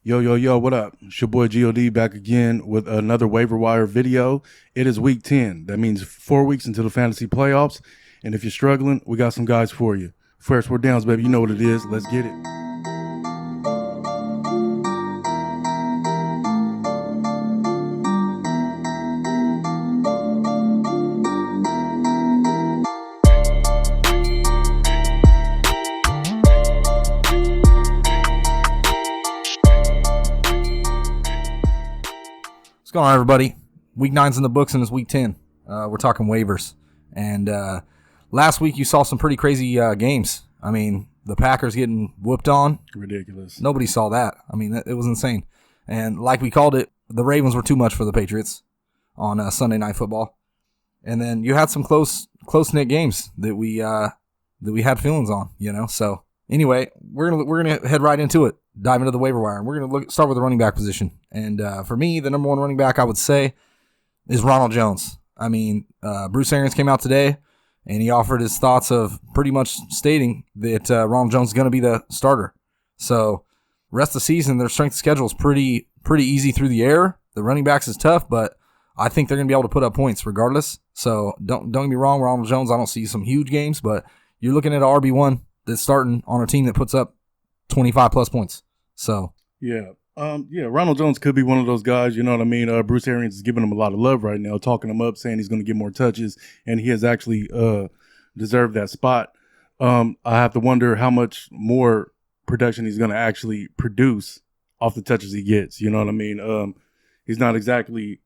Yo, yo, yo, what up? It's your boy God back again with another waiver wire video. It is week 10. That means 4 weeks until the fantasy playoffs. And if you're struggling, we got some guys for you. First, we're downs, baby. You know what it is. Let's get it. What's going on, everybody? Week 9's in the books and it's week 10. We're talking waivers. And last week you saw some pretty crazy games. I mean, the Packers getting whooped on. Ridiculous. Nobody saw that. I mean, it was insane. And like we called it, the Ravens were too much for the Patriots on Sunday Night Football. And then you had some close-knit games that we had feelings on, you know. So anyway, we're gonna head right into it. Dive into the waiver wire. And we're going to start with the running back position. And for me, the number one running back I would say is Ronald Jones. I mean, Bruce Arians came out today, and he offered his thoughts of pretty much stating that Ronald Jones is going to be the starter. So rest of the season, their strength of schedule is pretty easy through the air. The running backs is tough, but I think they're going to be able to put up points regardless. So don't get me wrong, Ronald Jones, I don't see some huge games, but you're looking at an RB1 that's starting on a team that puts up 25-plus points. So Ronald Jones could be one of those guys, you know what I mean? Bruce Arians is giving him a lot of love right now, talking him up, saying he's going to get more touches, and he has actually deserved that spot. I have to wonder how much more production he's going to actually produce off the touches he gets, you know what I mean? He's not exactly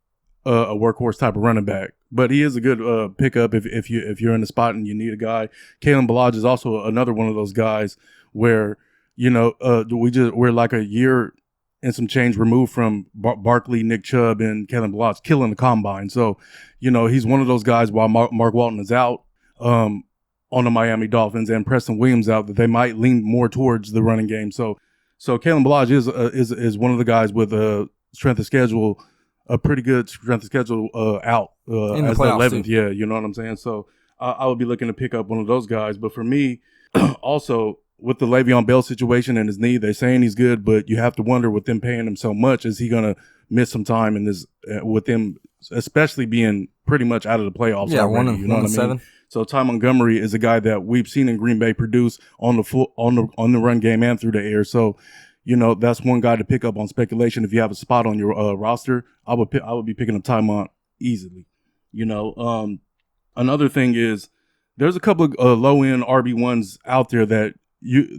a workhorse type of running back, but he is a good pickup if you're in the spot and you need a guy. Kalen Ballage is also another one of those guys where, you know, we're like a year and some change removed from Barkley, Nick Chubb, and Kalen Ballage killing the combine. So, you know, he's one of those guys while Mark Walton is out on the Miami Dolphins and Preston Williams out, that they might lean more towards the running game. So Kalen Ballage is one of the guys with a strength of schedule, a pretty good strength of schedule out as the 11th. Yeah, you know what I'm saying? So I would be looking to pick up one of those guys. But for me, also, with the Le'Veon Bell situation and his knee, they're saying he's good, but you have to wonder with them paying him so much, is he going to miss some time in this with them, especially being pretty much out of the playoffs already, you know what I mean? So Ty Montgomery is a guy that we've seen in Green Bay produce on the run game and through the air. So, you know, that's one guy to pick up on speculation. If you have a spot on your roster, I would be picking up Ty Mont easily. You know, another thing is there's a couple of low end RB1s out there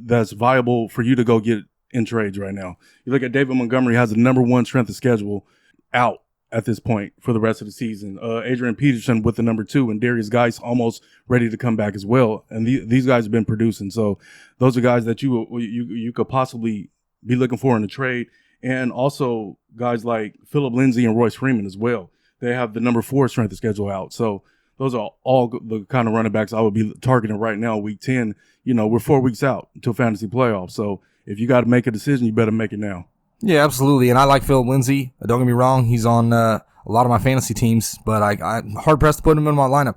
that's viable for you to go get in trades right now. You look at David Montgomery, has the number one strength of schedule out at this point for the rest of the season. Adrian Peterson with the number 2, and Darius Geis almost ready to come back as well. And these guys have been producing. So those are guys that you could possibly be looking for in a trade. And also guys like Phillip Lindsay and Royce Freeman as well. They have the number 4 strength of schedule out. So those are all the kind of running backs I would be targeting right now, week 10. You know, we're 4 weeks out until fantasy playoffs. So if you got to make a decision, you better make it now. Yeah, absolutely. And I like Phillip Lindsay. Don't get me wrong. He's on a lot of my fantasy teams, but I'm hard-pressed to put him in my lineup.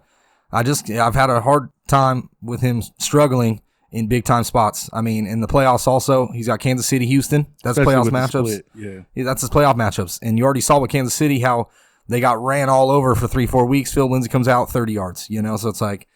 I've had a hard time with him struggling in big-time spots. I mean, in the playoffs also, he's got Kansas City, Houston. That's playoff matchups. Yeah, that's his playoff matchups. And you already saw with Kansas City how they got ran all over for 3-4 weeks. Phil Lindsay comes out 30 yards, you know? So it's like,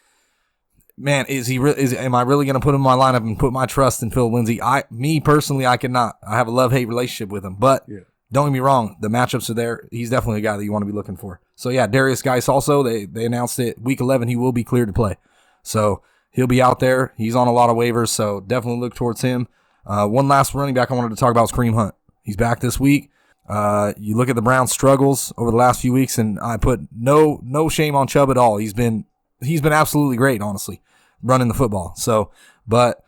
man, am I really going to put him in my lineup and put my trust in Phil Lindsay? Me personally, I cannot. I have a love-hate relationship with him. But don't get me wrong, the matchups are there. He's definitely a guy that you want to be looking for. So, yeah, Darius Geis also, they announced it week 11 he will be cleared to play. So he'll be out there. He's on a lot of waivers, so definitely look towards him. One last running back I wanted to talk about is Kareem Hunt. He's back this week. You look at the Browns' struggles over the last few weeks, and I put no shame on Chubb at all. He's been absolutely great, honestly, running the football. So, but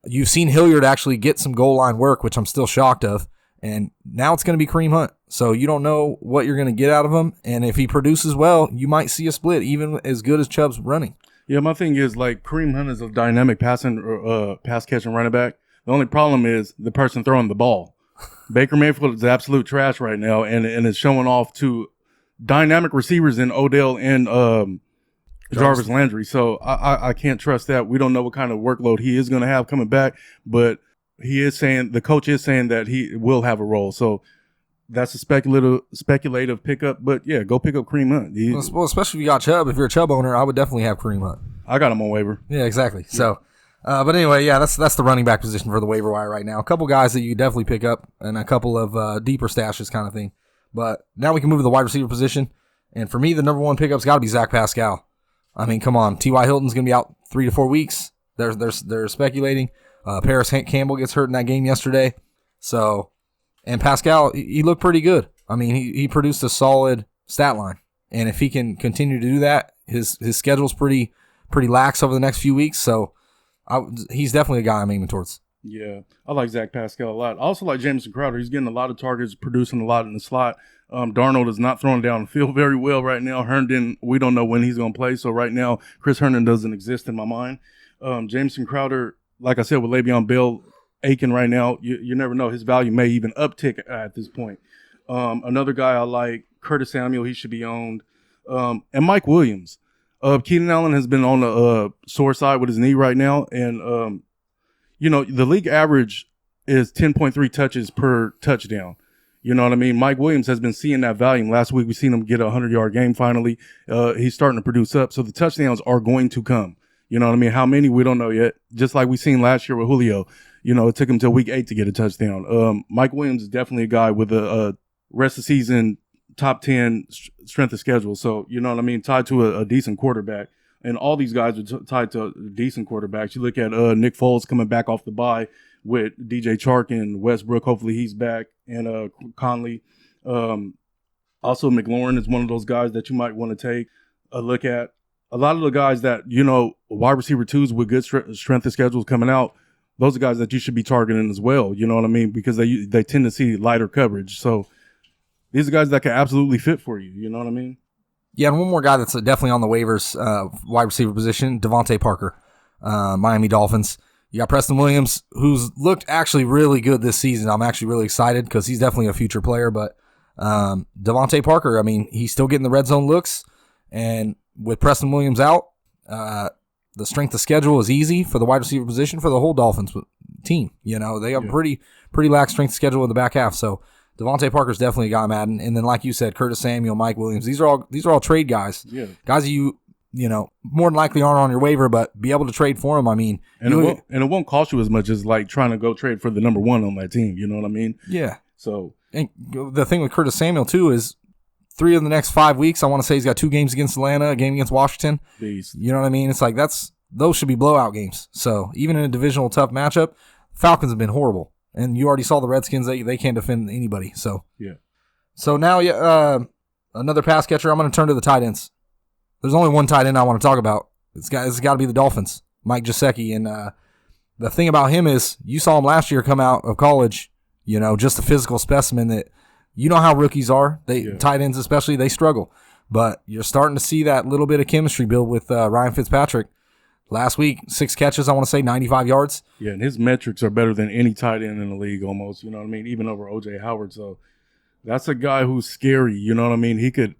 you've seen Hilliard actually get some goal line work, which I'm still shocked of, and now it's going to be Kareem Hunt. So you don't know what you're going to get out of him, and if he produces well, you might see a split, even as good as Chubb's running. Yeah, my thing is, like, Kareem Hunt is a dynamic pass catching running back. The only problem is the person throwing the ball. Baker Mayfield is absolute trash right now, and it's showing off to dynamic receivers in Odell and Jarvis Landry. So I can't trust that. We don't know what kind of workload he is going to have coming back, but he is saying, the coach is saying that he will have a role. So that's a speculative pickup. But yeah, go pick up Kareem Hunt. Well, especially if you got Chubb. If you're a Chubb owner, I would definitely have Kareem Hunt. I got him on waiver. Yeah, exactly. Yeah. So, but anyway, yeah, that's the running back position for the waiver wire right now. A couple guys that you definitely pick up, and a couple of deeper stashes kind of thing. But now we can move to the wide receiver position. And for me, the number one pickup's got to be Zach Pascal. I mean, come on, T.Y. Hilton's going to be out 3 to 4 weeks. They're speculating. Paris Campbell gets hurt in that game yesterday. So, and Pascal, he looked pretty good. I mean, he produced a solid stat line. And if he can continue to do that, his schedule's pretty lax over the next few weeks. So, he's definitely a guy I'm aiming towards. Yeah, I like Zach Pascal a lot. I also like Jamison Crowder. He's getting a lot of targets, producing a lot in the slot. Darnold is not throwing down the field very well right now. Herndon, we don't know when he's going to play. So right now, Chris Herndon doesn't exist in my mind. Jamison Crowder, like I said, with Le'Veon Bell aching right now, you never know. His value may even uptick at this point. Another guy I like, Curtis Samuel, he should be owned. And Mike Williams. Keenan Allen has been on the sore side with his knee right now. And, the league average is 10.3 touches per touchdown. You know what I mean? Mike Williams has been seeing that volume. Last week, we seen him get a 100-yard game finally. He's starting to produce up. So the touchdowns are going to come. You know what I mean? How many? We don't know yet. Just like we seen last year with Julio. It took him till week 8 to get a touchdown. Mike Williams is definitely a guy with a rest of season top 10 strength of schedule. So, you know what I mean? Tied to a decent quarterback. And all these guys are tied to decent quarterbacks. You look at Nick Foles coming back off the bye with DJ Chark and Westbrook. Hopefully he's back. And Conley. Also, McLaurin is one of those guys that you might want to take a look at. A lot of the guys that, wide receiver twos with good strength of schedules coming out, those are guys that you should be targeting as well. You know what I mean? Because they tend to see lighter coverage. So these are guys that can absolutely fit for you. You know what I mean? Yeah, and one more guy that's definitely on the waivers, wide receiver position, Devontae Parker, Miami Dolphins. You got Preston Williams, who's looked actually really good this season. I'm actually really excited because he's definitely a future player. But Devontae Parker, I mean, he's still getting the red zone looks. And with Preston Williams out, the strength of schedule is easy for the wide receiver position for the whole Dolphins team. They have a pretty lax strength schedule in the back half. So Devontae Parker's definitely a guy, Madden. And then, like you said, Curtis Samuel, Mike Williams. These are all trade guys. Yeah. Guys you more than likely aren't on your waiver, but be able to trade for them. I mean, and it won't cost you as much as like trying to go trade for the number one on that team. You know what I mean? Yeah. So, and the thing with Curtis Samuel too is 3 of the next 5 weeks. I want to say he's got 2 games against Atlanta, a game against Washington. Beast. You know what I mean? It's like those should be blowout games. So even in a divisional tough matchup, Falcons have been horrible, and you already saw the Redskins. They can't defend anybody. So yeah. So now, another pass catcher. I'm going to turn to the tight ends. There's only one tight end I want to talk about. It's got to be the Dolphins, Mike Gesicki. And the thing about him is you saw him last year come out of college, just a physical specimen that how rookies are. Tight ends especially, they struggle. But you're starting to see that little bit of chemistry build with Ryan Fitzpatrick. Last week, 6 catches, I want to say, 95 yards. Yeah, and his metrics are better than any tight end in the league almost, you know what I mean, even over O.J. Howard. So that's a guy who's scary, you know what I mean?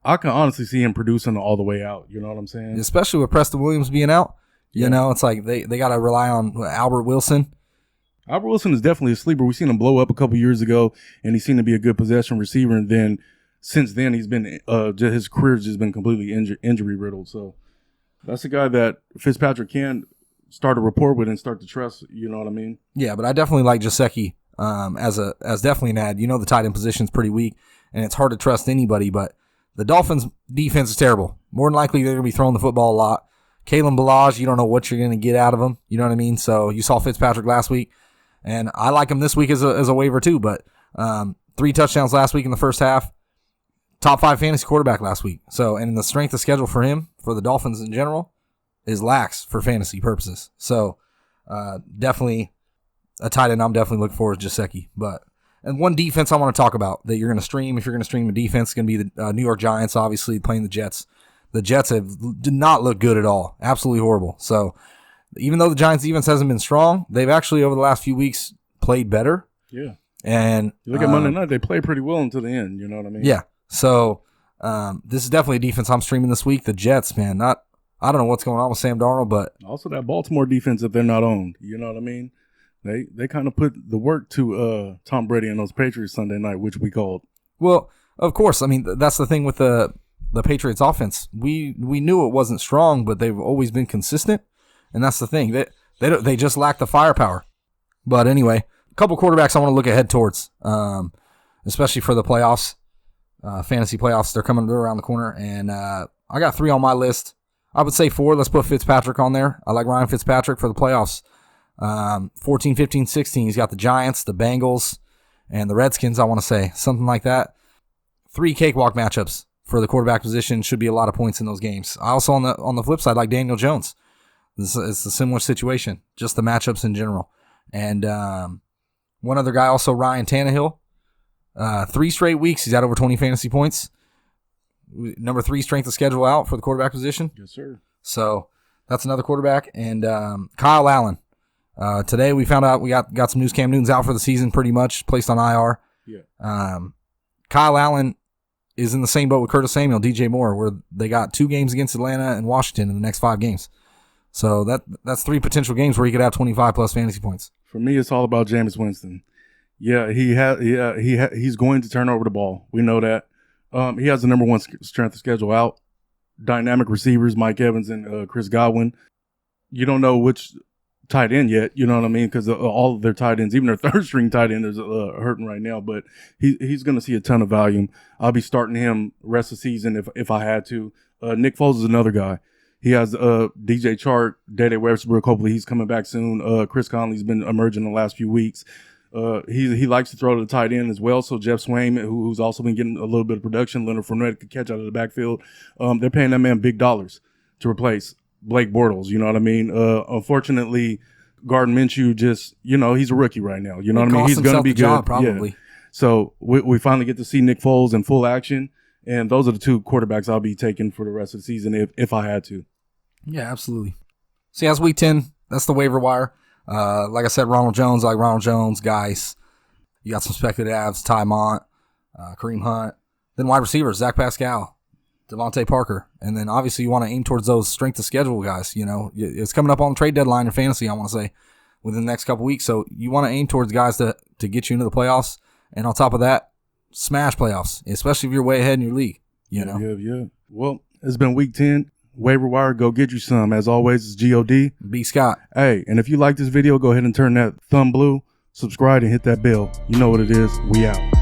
I can honestly see him producing all the way out, you know what I'm saying? Especially with Preston Williams being out. It's like they got to rely on Albert Wilson. Albert Wilson is definitely a sleeper. We've seen him blow up a couple years ago, and he seemed to be a good possession receiver. And then since then, he's been his career's just been completely injury riddled. So that's a guy that Fitzpatrick can start a rapport with and start to trust. You know what I mean? Yeah, but I definitely like Gesicki as definitely an ad. The tight end position's pretty weak, and it's hard to trust anybody. But the Dolphins' defense is terrible. More than likely, they're going to be throwing the football a lot. Kalen Ballage, you don't know what you're going to get out of him. You know what I mean? So you saw Fitzpatrick last week, and I like him this week as a waiver too. But 3 touchdowns last week in the first half. Top 5 fantasy quarterback last week. So, and the strength of schedule for him, for the Dolphins in general, is lax for fantasy purposes. So, definitely a tight end I'm definitely looking for is Gesicki. And one defense I want to talk about that you're going to stream, if you're going to stream a defense, is going to be the New York Giants, obviously, playing the Jets. The Jets did not look good at all. Absolutely horrible. So, even though the Giants' defense hasn't been strong, they've actually, over the last few weeks, played better. Yeah. And you look at Monday night, they played pretty well until the end. You know what I mean? Yeah. So, this is definitely a defense I'm streaming this week. The Jets, man, I don't know what's going on with Sam Darnold, but also that Baltimore defense, if they're not owned, you know what I mean? They kind of put the work to Tom Brady and those Patriots Sunday night, which we called. Well, of course. I mean, that's the thing with the Patriots offense. We knew it wasn't strong, but they've always been consistent, and that's the thing. They just lack the firepower. But anyway, a couple quarterbacks I want to look ahead towards, especially for the playoffs, fantasy playoffs. They're around the corner, and I got 3 on my list. I would say 4. Let's put Fitzpatrick on there. I like Ryan Fitzpatrick for the playoffs. 14, 15, 16. He's got the Giants, the Bengals, and the Redskins, I want to say. Something like that. 3 cakewalk matchups for the quarterback position. Should be a lot of points in those games. I also, on the flip side, like Daniel Jones. It's a similar situation, just the matchups in general. And one other guy, also Ryan Tannehill. 3 straight weeks, he's had over 20 fantasy points. Number 3 strength of schedule out for the quarterback position. Yes, sir. So that's another quarterback. And Kyle Allen. Today we found out we got some news. Cam Newton's out for the season, pretty much placed on IR. Yeah. Kyle Allen is in the same boat with Curtis Samuel, DJ Moore, where they got 2 games against Atlanta and Washington in the next 5 games. So that's 3 potential games where he could have 25 plus fantasy points. For me, it's all about Jameis Winston. Yeah, he's going to turn over the ball. We know that. He has the number 1 strength of schedule out. Dynamic receivers, Mike Evans and Chris Godwin. You don't know which tight end yet, you know what I mean? Because all of their tight ends, even their 3rd string tight end is hurting right now. But he's going to see a ton of volume. I'll be starting him rest of the season if I had to. Nick Foles is another guy. He has DJ Chark, Dede Westbrook. Hopefully he's coming back soon. Chris Conley's been emerging the last few weeks. He likes to throw to the tight end as well. So Jeff Swain, who's also been getting a little bit of production, Leonard Fournette could catch out of the backfield. They're paying that man big dollars to replace Blake Bortles. You know what I mean? Unfortunately, Gardner Minshew just, he's a rookie right now. You know what I mean? He's going to be good. Job, probably. Yeah. So we finally get to see Nick Foles in full action. And those are the 2 quarterbacks I'll be taking for the rest of the season if I had to. Yeah, absolutely. See, that's week 10. That's the waiver wire. Like I said, Ronald Jones, guys. You got some speculated abs, Ty Mont, Kareem Hunt. Then wide receivers, Zach Pascal, Devontae Parker. And then obviously you want to aim towards those strength of schedule guys. It's coming up on the trade deadline in fantasy, I want to say, within the next couple weeks. So you want to aim towards guys to get you into the playoffs. And on top of that, smash playoffs, especially if you're way ahead in your league. Yeah. Well, it's been week 10. Waiver wire, go get you some. As always, it's G-O-D. B. Scott. Hey, and if you like this video, go ahead and turn that thumb blue, subscribe, and hit that bell. You know what it is. We out.